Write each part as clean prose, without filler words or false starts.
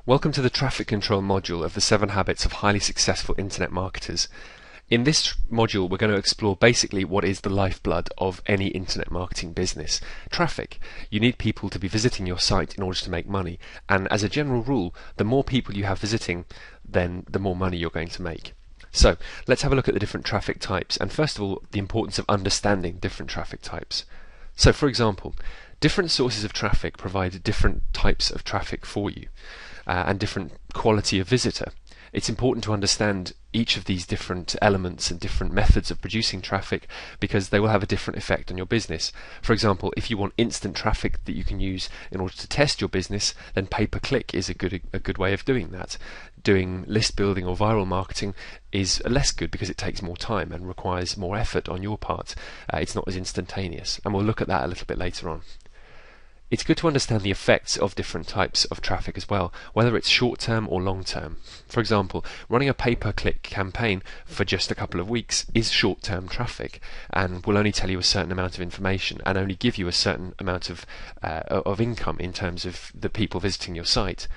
Welcome to the traffic control module of the 7 Habits of Highly Successful Internet Marketers. In this module, we're going to explore basically what is the lifeblood of any internet marketing business. Traffic. You need people to be visiting your site in order to make money, and as a general rule, the more people you have visiting, then the more money you're going to make. So, let's have a look at the different traffic types, and first of all, the importance of understanding different traffic types. So, for example, different sources of traffic provide different types of traffic for you. And different quality of visitor. It's important to understand each of these different elements and different methods of producing traffic because they will have a different effect on your business. For example, if you want instant traffic that you can use in order to test your business, then pay-per-click is a good way of doing that. Doing list building or viral marketing is less good because it takes more time and requires more effort on your part. It's not as instantaneous, and we'll look at that a little bit later on. It's good to understand the effects of different types of traffic as well, whether it's short-term or long-term. For example, running a pay-per-click campaign for just a couple of weeks is short-term traffic and will only tell you a certain amount of information and only give you a certain amount of income in terms of the people visiting your site.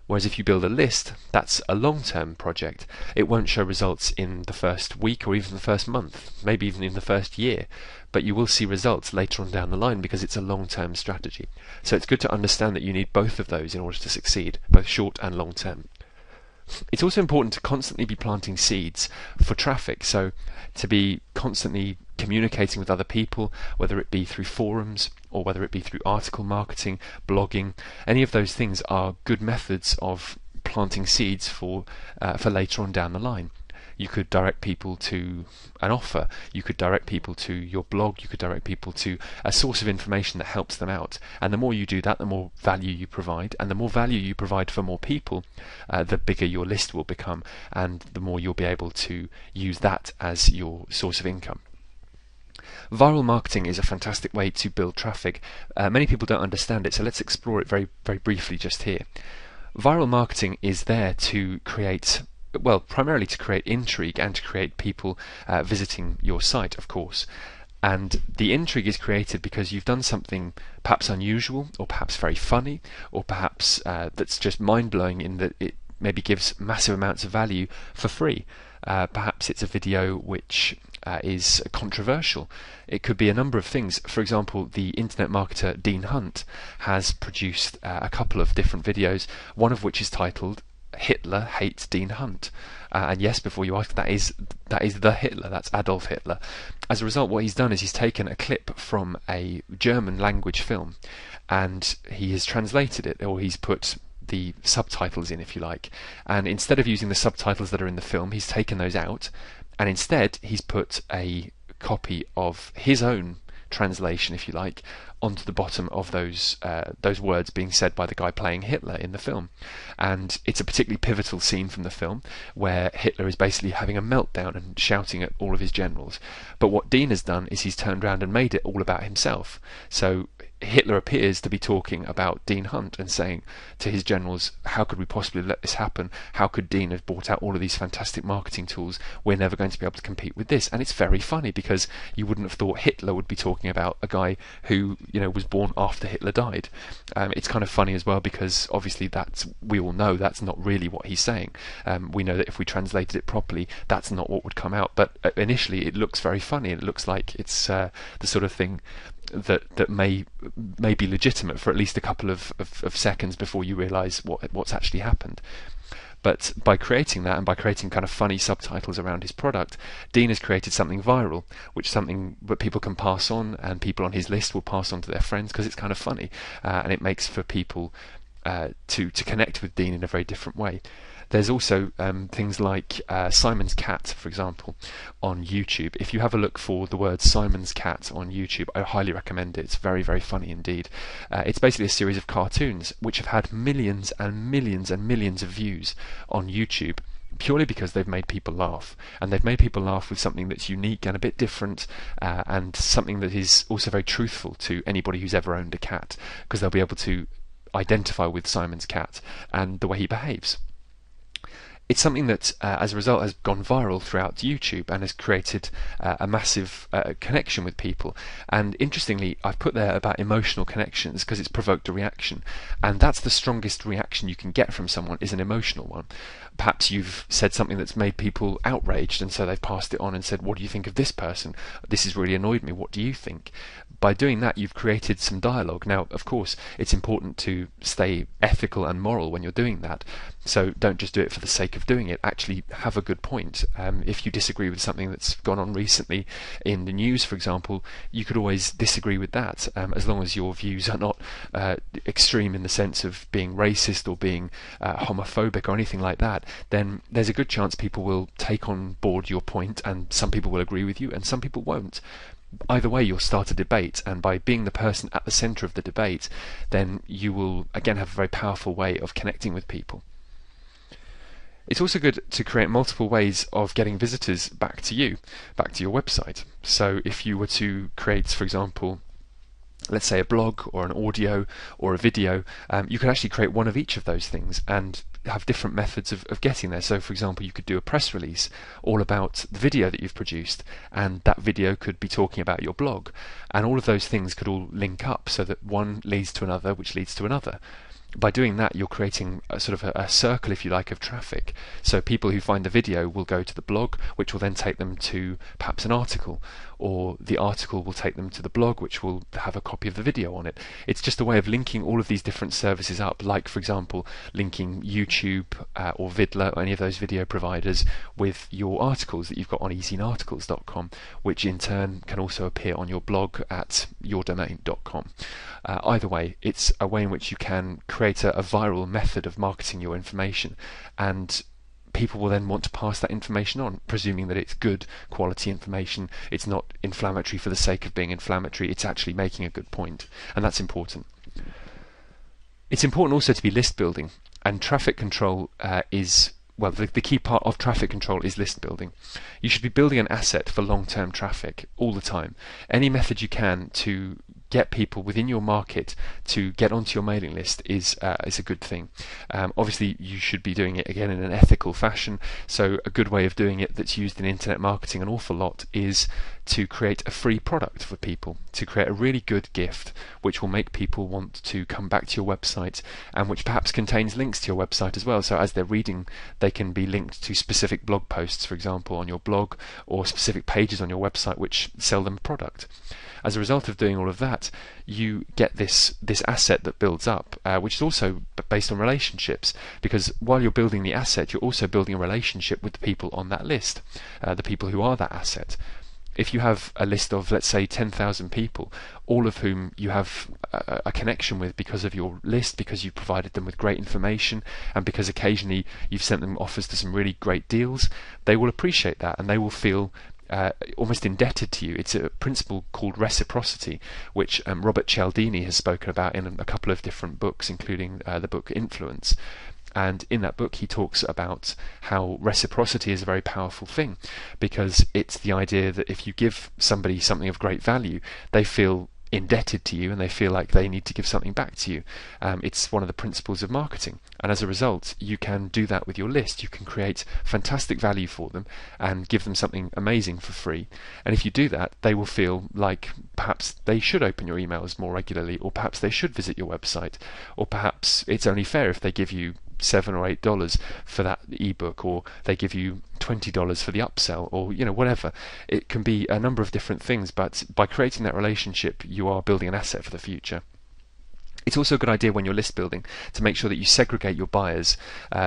Whereas if you build a list, that's a long-term project. It won't show results in the first week or even the first month, maybe even in the first year, but you will see results later on down the line because it's a long-term strategy. So it's good to understand that you need both of those in order to succeed, both short and long-term. It's also important to constantly be planting seeds for traffic, so to be constantly communicating with other people, whether it be through forums or whether it be through article marketing, blogging. Any of those things are good methods of planting seeds for later on down the line. You could direct people to an offer, you could direct people to your blog, you could direct people to a source of information that helps them out. And the more you do that, the more value you provide. And the more value you provide for more people, the bigger your list will become, and the more you'll be able to use that as your source of income. Viral marketing is a fantastic way to build traffic. Many people don't understand it, so let's explore it very, very briefly just here. Viral marketing is there to create, well, primarily to create intrigue and to create people visiting your site, of course. And the intrigue is created because you've done something perhaps unusual, or perhaps very funny, or perhaps that's just mind-blowing in that it maybe gives massive amounts of value for free. Perhaps it's a video which is controversial. It could be a number of things. For example, the internet marketer Dean Hunt has produced a couple of different videos, one of which is titled Hitler Hates Dean Hunt. And yes, before you ask, that is the Hitler, that's Adolf Hitler. As a result, what he's done is he's taken a clip from a German language film and he has translated it, or he's put the subtitles in, if you like, and instead of using the subtitles that are in the film, he's taken those out, and instead he's put a copy of his own translation, if you like, onto the bottom of those words being said by the guy playing Hitler in the film. And it's a particularly pivotal scene from the film where Hitler is basically having a meltdown and shouting at all of his generals. But what Dean has done is he's turned around and made it all about himself. So Hitler appears to be talking about Dean Hunt and saying to his generals, how could we possibly let this happen? How could Dean have brought out all of these fantastic marketing tools? We're never going to be able to compete with this. And it's very funny because you wouldn't have thought Hitler would be talking about a guy who, was born after Hitler died. It's kind of funny as well because obviously we all know that's not really what he's saying. We know that if we translated it properly, that's not what would come out. But initially it looks very funny and it looks like it's the sort of thing that may be legitimate for at least a couple of seconds before you realise what's actually happened. But by creating that and by creating kind of funny subtitles around his product, Dean has created something viral, which is something that people can pass on, and people on his list will pass on to their friends because it's kind of funny, and it makes for people to connect with Dean in a very different way. There's also things like Simon's Cat, for example, on YouTube. If you have a look for the word Simon's Cat on YouTube, I highly recommend it. It's very, very funny indeed. It's basically a series of cartoons which have had millions and millions and millions of views on YouTube, purely because they've made people laugh, and they've made people laugh with something that's unique and a bit different, and something that is also very truthful to anybody who's ever owned a cat, because they'll be able to identify with Simon's cat and the way he behaves. It's something that, as a result, has gone viral throughout YouTube and has created a massive connection with people. And interestingly, I've put there about emotional connections because it's provoked a reaction, and that's the strongest reaction you can get from someone, is an emotional one. Perhaps you've said something that's made people outraged, and so they've passed it on and said, "What do you think of this person? This has really annoyed me. What do you think?" By doing that, you've created some dialogue. Now, of course, it's important to stay ethical and moral when you're doing that. So don't just do it for the sake of doing it. Actually have a good point. If you disagree with something that's gone on recently in the news, for example, you could always disagree with that, as long as your views are not extreme in the sense of being racist or being homophobic or anything like that. Then there's a good chance people will take on board your point, and some people will agree with you and some people won't. Either way, you'll start a debate, and by being the person at the centre of the debate, then you will again have a very powerful way of connecting with people. It's also good to create multiple ways of getting visitors back to you, back to your website. So if you were to create, for example, let's say a blog or an audio or a video, you could actually create one of each of those things and have different methods of getting there. So for example, you could do a press release all about the video that you've produced, and that video could be talking about your blog, and all of those things could all link up so that one leads to another, which leads to another. By doing that, you're creating a sort of a circle, if you like, of traffic. So people who find the video will go to the blog, which will then take them to perhaps an article, or the article will take them to the blog, which will have a copy of the video on it. It's just a way of linking all of these different services up, like, for example, linking YouTube or Vidler or any of those video providers with your articles that you've got on EzineArticles.com, which in turn can also appear on your blog at yourdomain.com. Either way, it's a way in which you can create a viral method of marketing your information, and people will then want to pass that information on, presuming that it's good quality information. It's not inflammatory for the sake of being inflammatory. It's actually making a good point, and that's important. It's important also to be list building, and traffic control is, well, the key part of traffic control is list building. You should be building an asset for long-term traffic all the time. Any method you can to get people within your market to get onto your mailing list is a good thing. Obviously, you should be doing it again in an ethical fashion. So a good way of doing it that's used in internet marketing an awful lot is to create a free product for people, to create a really good gift which will make people want to come back to your website, and which perhaps contains links to your website as well. So as they're reading, they can be linked to specific blog posts, for example, on your blog, or specific pages on your website which sell them a product. As a result of doing all of that, you get this asset that builds up, which is also based on relationships, because while you're building the asset, you're also building a relationship with the people on that list, the people who are that asset. If you have a list of, let's say, 10,000 people, all of whom you have a connection with because of your list, because you've provided them with great information, and because occasionally you've sent them offers to some really great deals, they will appreciate that, and they will feel almost indebted to you. It's a principle called reciprocity, which Robert Cialdini has spoken about in a couple of different books, including the book Influence. And in that book he talks about how reciprocity is a very powerful thing, because it's the idea that if you give somebody something of great value, they feel indebted to you and they feel like they need to give something back to you. It's one of the principles of marketing, and as a result you can do that with your list. You can create fantastic value for them and give them something amazing for free, and if you do that, they will feel like perhaps they should open your emails more regularly, or perhaps they should visit your website, or perhaps it's only fair if they give you $7 or $8 for that ebook, or they give you $20 for the upsell, or whatever. It can be a number of different things, but by creating that relationship you are building an asset for the future. It's also a good idea when you're list building to make sure that you segregate your buyers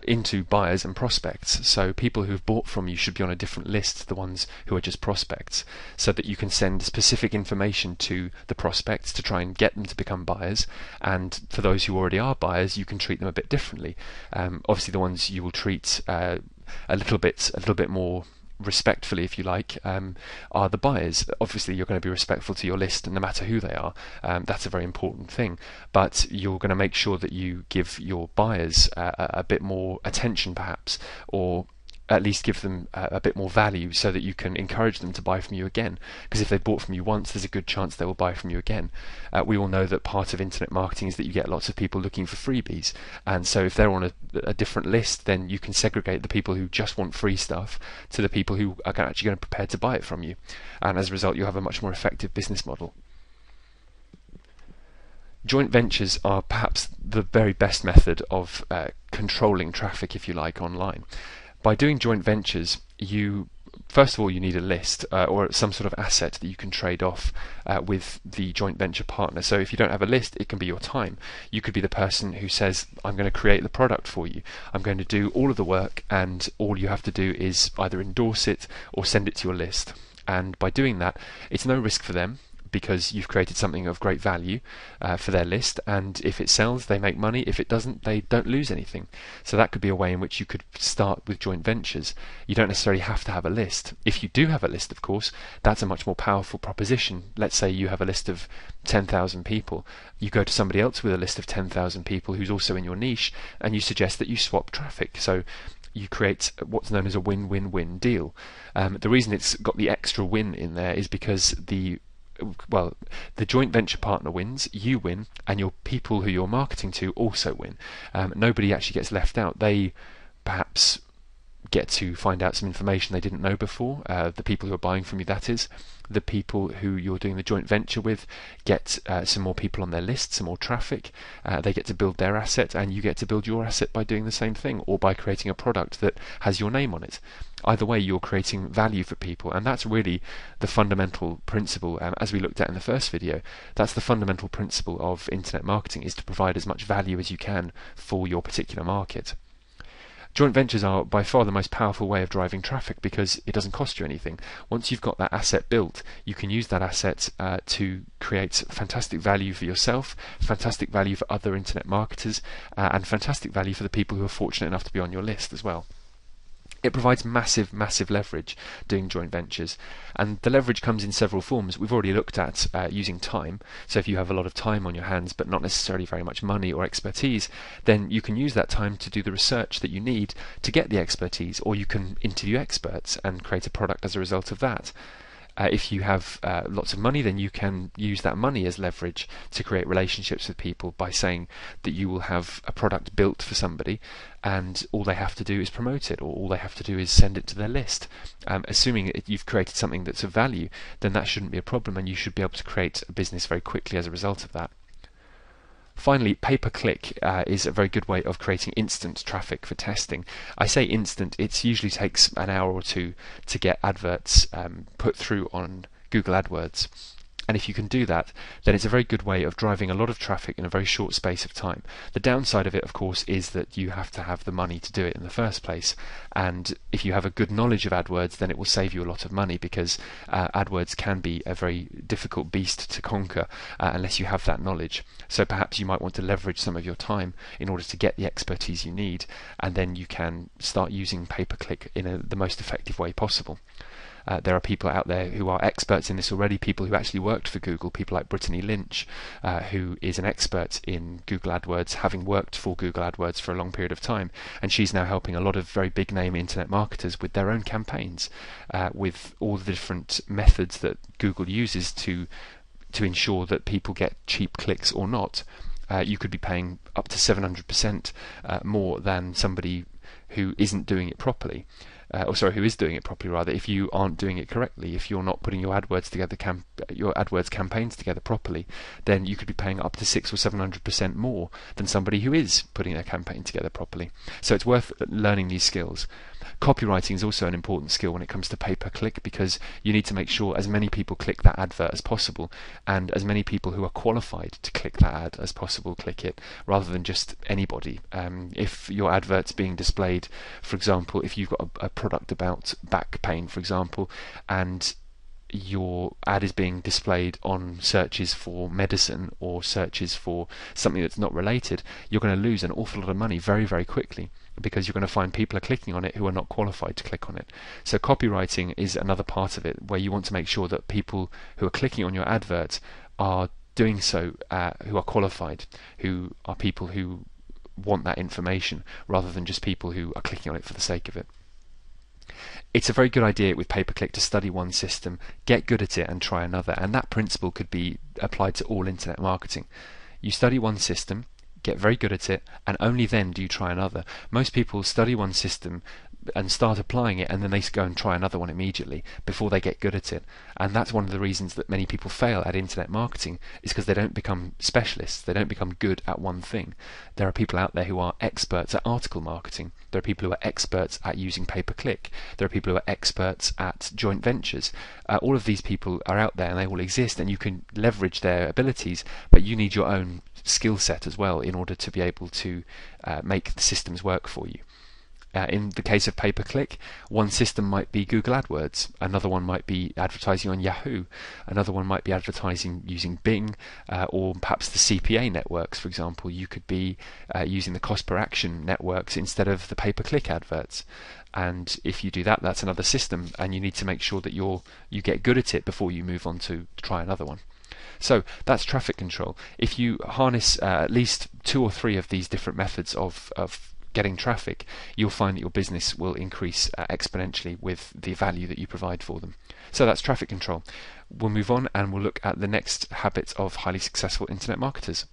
into buyers and prospects. So people who've bought from you should be on a different list to the ones who are just prospects, so that you can send specific information to the prospects to try and get them to become buyers, and for those who already are buyers, you can treat them a bit differently. Obviously the ones you will treat a little bit more respectfully, if you like, are the buyers. Obviously you're going to be respectful to your list no matter who they are. That's a very important thing, but you're going to make sure that you give your buyers a bit more attention perhaps, or at least give them a bit more value so that you can encourage them to buy from you again. Because if they've bought from you once, there's a good chance they will buy from you again. We all know that part of internet marketing is that you get lots of people looking for freebies, and so if they're on a different list, then you can segregate the people who just want free stuff to the people who are actually going to prepare to buy it from you, and as a result you have a much more effective business model. Joint ventures are perhaps the very best method of controlling traffic, if you like, online. By doing joint ventures, first of all you need a list or some sort of asset that you can trade off with the joint venture partner. So if you don't have a list, it can be your time. You could be the person who says, I'm going to create the product for you, I'm going to do all of the work, and all you have to do is either endorse it or send it to your list. And by doing that, it's no risk for them, because you've created something of great value for their list, and if it sells, they make money. If it doesn't, they don't lose anything. So that could be a way in which you could start with joint ventures. You don't necessarily have to have a list. If you do have a list, of course, that's a much more powerful proposition. Let's say you have a list of 10,000 people. You go to somebody else with a list of 10,000 people who's also in your niche, and you suggest that you swap traffic. So you create what's known as a win-win-win deal. The reason it's got the extra win in there is because the joint venture partner wins, you win, and your people who you're marketing to also win. Nobody actually gets left out. They perhaps get to find out some information they didn't know before. The people who are buying from you, that is. The people who you're doing the joint venture with get some more people on their list, some more traffic. They get to build their asset, and you get to build your asset by doing the same thing, or by creating a product that has your name on it. Either way, you're creating value for people, and that's really the fundamental principle. As we looked at in the first video, that's the fundamental principle of internet marketing, is to provide as much value as you can for your particular market. Joint ventures are by far the most powerful way of driving traffic because it doesn't cost you anything. Once you've got that asset built, you can use that asset to create fantastic value for yourself, fantastic value for other internet marketers, and fantastic value for the people who are fortunate enough to be on your list as well. It provides massive, massive leverage doing joint ventures, and the leverage comes in several forms. We've already looked at using time. So if you have a lot of time on your hands but not necessarily very much money or expertise, then you can use that time to do the research that you need to get the expertise, or you can interview experts and create a product as a result of that. If you have lots of money, then you can use that money as leverage to create relationships with people by saying that you will have a product built for somebody, and all they have to do is promote it, or all they have to do is send it to their list. Assuming that you've created something that's of value, then that shouldn't be a problem, and you should be able to create a business very quickly as a result of that. Finally, pay-per-click is a very good way of creating instant traffic for testing. I say instant, it usually takes an hour or two to get adverts put through on Google AdWords. And if you can do that, then it's a very good way of driving a lot of traffic in a very short space of time. The downside of it, of course, is that you have to have the money to do it in the first place. And if you have a good knowledge of AdWords, then it will save you a lot of money, because AdWords can be a very difficult beast to conquer unless you have that knowledge. So perhaps you might want to leverage some of your time in order to get the expertise you need, and then you can start using pay-per-click in the most effective way possible. There are people out there who are experts in this already, people who actually worked for Google, people like Brittany Lynch, who is an expert in Google AdWords, having worked for Google AdWords for a long period of time, and she's now helping a lot of very big name internet marketers with their own campaigns, with all the different methods that Google uses to ensure that people get cheap clicks or not. You could be paying up to 700% more than somebody who isn't doing it properly. Who is doing it properly rather, if you aren't doing it correctly. If you're not putting your AdWords together, your AdWords campaigns together properly, then you could be paying up to 600 or 700% more than somebody who is putting their campaign together properly. So it's worth learning these skills. Copywriting is also an important skill when it comes to pay-per-click, because you need to make sure as many people click that advert as possible, and as many people who are qualified to click that ad as possible click it, rather than just anybody. If your advert's being displayed, for example, if you've got a product about back pain, for example, and your ad is being displayed on searches for medicine or searches for something that's not related, you're going to lose an awful lot of money very, very quickly, because you're going to find people are clicking on it who are not qualified to click on it. So copywriting is another part of it, where you want to make sure that people who are clicking on your advert are doing so who are qualified, who are people who want that information, rather than just people who are clicking on it for the sake of it. It's a very good idea with pay-per-click to study one system, get good at it and try another, and that principle could be applied to all internet marketing. You study one system, get very good at it, and only then do you try another. Most people study one system and start applying it, and then they go and try another one immediately before they get good at it. And that's one of the reasons that many people fail at internet marketing, is because they don't become specialists, they don't become good at one thing. There are people out there who are experts at article marketing. There are people who are experts at using pay-per-click. There are people who are experts at joint ventures. All of these people are out there and they all exist, and you can leverage their abilities, but you need your own skill set as well in order to be able to make the systems work for you. In the case of pay-per-click, one system might be Google AdWords, another one might be advertising on Yahoo, another one might be advertising using Bing, or perhaps the CPA networks, for example. You could be using the cost per action networks instead of the pay-per-click adverts. And if you do that, that's another system, and you need to make sure that you get good at it before you move on to try another one. So that's traffic control. If you harness at least 2 or 3 of these different methods of getting traffic, you'll find that your business will increase exponentially with the value that you provide for them. So that's traffic control. We'll move on and we'll look at the next habits of highly successful internet marketers.